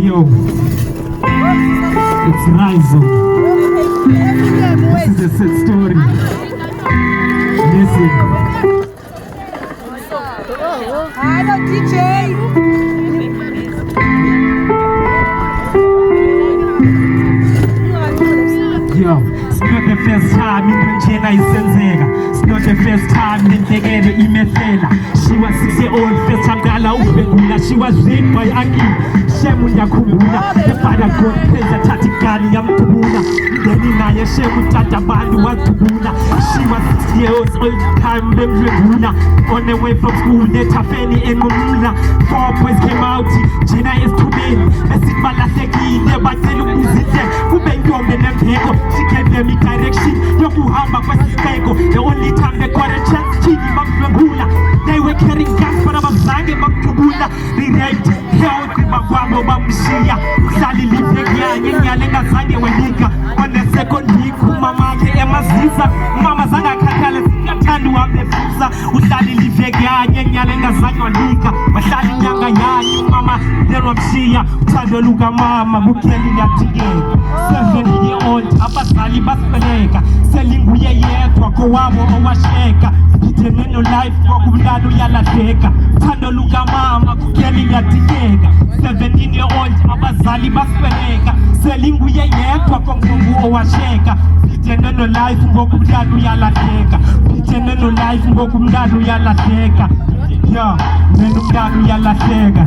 Yo, it's Rise. This is a sad story. Listen. Hello, DJ. Yo, it's not the first time into njena isenzeka. It's not the first time lenhlekelo imehlela. She was 6-year-old first time dala ubegula. She was raped by Angie. Shemu yakhumbula. The father got pressure thathi gani yamthubula. Ndeni naye shemu tata bantu wathubula. She was 6 years old time bemdlwengula. On the way from school nethafeni enqumla. 4 boys came out. Njena esithubeni. Besithi balahlekile bacela ukuzithe. Kube intombi nembheko. She gave them a direction. Yokuhamba kwesiseko. The only time they got a chance chini bamdlwengula. They were carrying guns but abazange bamthubula. They raped health bagwabo bamshiya. Uhlali livekiyanye nyale ngazange wenika. On the second week umama ke emaziza. Umama zanga akhathale siyathanda uhambefuza. Uhlali livekiyanye nyale ngazange wenika. Wahlali inyanga yayo umama then wamshiya. Uthando luka mama kukheli ngathikeka. 7-year-old abazali basibeleka. Selinguye yedwa kowabo owasheka. Ngitheneno life kwakubulala uyalahleka. Uthando luka mama kukheli ngathikeka. 17-year-old abazali basibeleka. Selinguye yedwa konkungu owasheka. Ngitheneno life ngokubulala uyalahleka. Ngitheneno life ngokubulala uyalahleka. Yeah, then umntana uyalahleka.